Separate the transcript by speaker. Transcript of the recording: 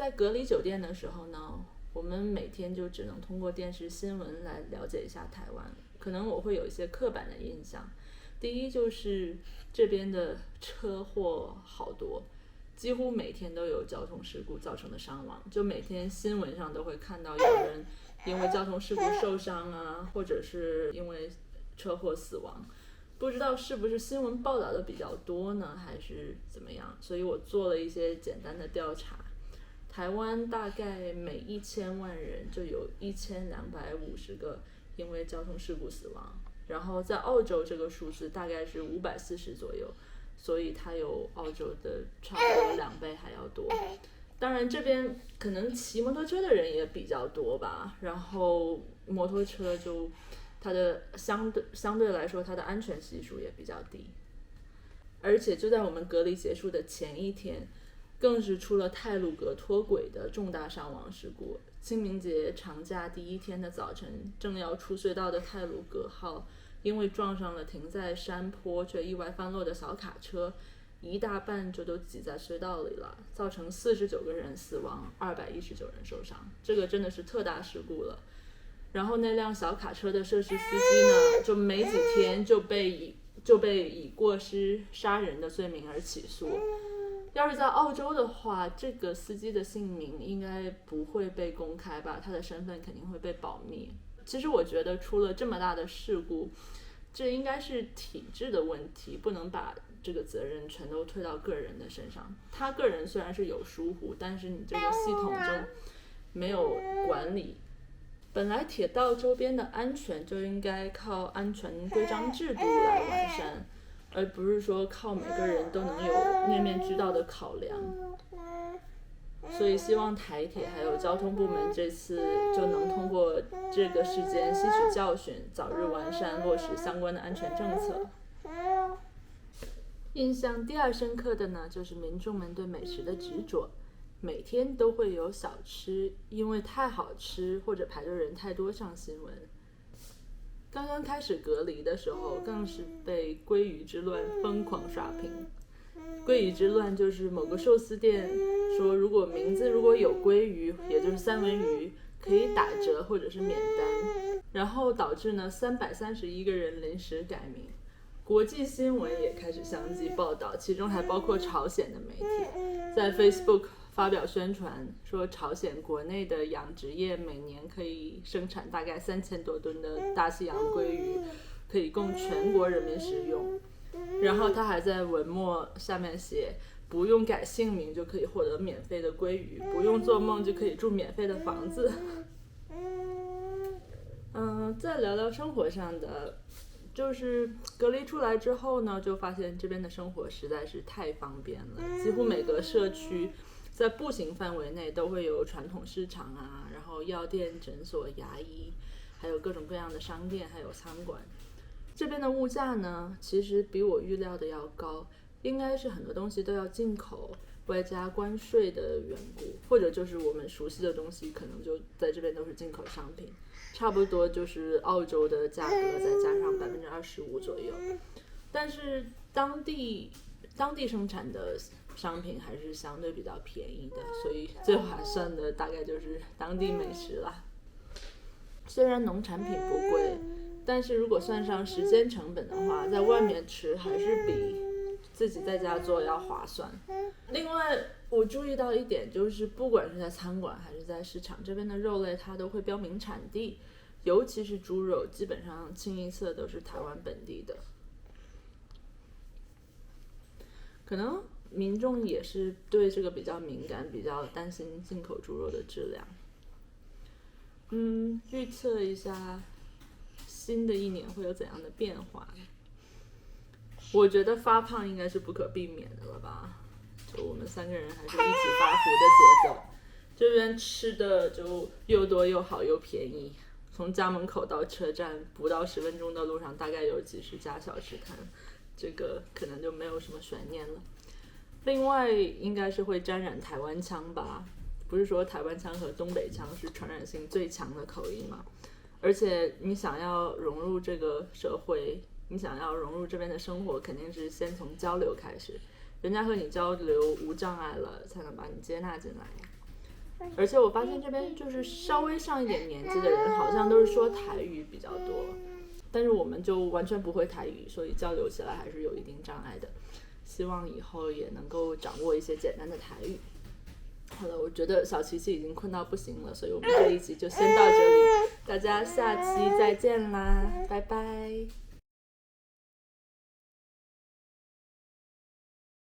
Speaker 1: 在隔离酒店的时候呢，我们每天就只能通过电视新闻来了解一下台湾，可能我会有一些刻板的印象。第一就是这边的车祸好多，几乎每天都有交通事故造成的伤亡，就每天新闻上都会看到有人因为交通事故受伤啊，或者是因为车祸死亡。不知道是不是新闻报道的比较多呢，还是怎么样，所以我做了一些简单的调查。台湾大概每1000万人就有1250个因为交通事故死亡，然后在澳洲这个数字大概是540左右，所以它有澳洲的差不多2倍还要多。当然这边可能骑摩托车的人也比较多吧，然后摩托车就它的相对来说它的安全系数也比较低。而且就在我们隔离结束的前一天，更是出了太鲁阁脱轨的重大伤亡事故。清明节长假第一天的早晨，正要出隧道的太鲁阁号因为撞上了停在山坡却意外翻落的小卡车，一大半就都挤在隧道里了，造成49个人死亡，219人受伤，这个真的是特大事故了。然后那辆小卡车的涉事司机呢，就没几天就被以过失杀人的罪名而起诉。要是在澳洲的话，这个司机的姓名应该不会被公开吧，他的身份肯定会被保密。其实我觉得出了这么大的事故，这应该是体制的问题，不能把这个责任全都推到个人的身上。他个人虽然是有疏忽，但是你这个系统就没有管理。本来铁道周边的安全就应该靠安全规章制度来完善，而不是说靠每个人都能有面面俱到的考量。所以希望台铁还有交通部门这次就能通过这个事件吸取教训，早日完善落实相关的安全政策。印象第二深刻的呢，就是民众们对美食的执着。每天都会有小吃因为太好吃或者排队人太多上新闻。刚刚开始隔离的时候，更是被鲑鱼之乱疯狂刷屏。鲑鱼之乱就是某个寿司店说，如果名字如果有鲑鱼，也就是三文鱼，可以打折或者是免单，然后导致呢331个人临时改名。国际新闻也开始相继报道，其中还包括朝鲜的媒体在 Facebook 发表宣传，说朝鲜国内的养殖业每年可以生产大概3000多吨的大西洋鲑鱼，可以供全国人民食用。然后他还在文末下面写，不用改姓名就可以获得免费的鲑鱼，不用做梦就可以住免费的房子。再聊聊生活上的，就是隔离出来之后呢，就发现这边的生活实在是太方便了，几乎每个社区在步行范围内都会有传统市场啊，然后药店、诊所、牙医，还有各种各样的商店，还有餐馆。这边的物价呢，其实比我预料的要高，应该是很多东西都要进口，外加关税的缘故，或者就是我们熟悉的东西可能就在这边都是进口商品，差不多就是澳洲的价格再加上25%左右。但是当地生产的商品还是相对比较便宜的，所以最划算的大概就是当地美食啦。虽然农产品不贵，但是如果算上时间成本的话，在外面吃还是比自己在家做要划算。另外我注意到一点，就是不管是在餐馆还是在市场，这边的肉类它都会标明产地，尤其是猪肉，基本上清一色都是台湾本地的。可能民众也是对这个比较敏感，比较担心进口猪肉的质量。预测一下新的一年会有怎样的变化？我觉得发胖应该是不可避免的了吧，就我们3个人还是一起发福的节奏。这边吃的就又多又好又便宜，从家门口到车站不到10分钟的路上大概有几十家小吃摊，这个可能就没有什么悬念了。另外应该是会沾染台湾腔吧，不是说台湾腔和东北腔是传染性最强的口音嘛？而且你想要融入这个社会，你想要融入这边的生活，肯定是先从交流开始，人家和你交流无障碍了，才能把你接纳进来。而且我发现这边就是稍微上一点年纪的人好像都是说台语比较多，但是我们就完全不会台语，所以交流起来还是有一定障碍的。希望以后也能够掌握一些简单的台语。好了，我觉得小琪琪已经困到不行了，所以我们这一集就先到这里，大家下期再见啦，拜拜。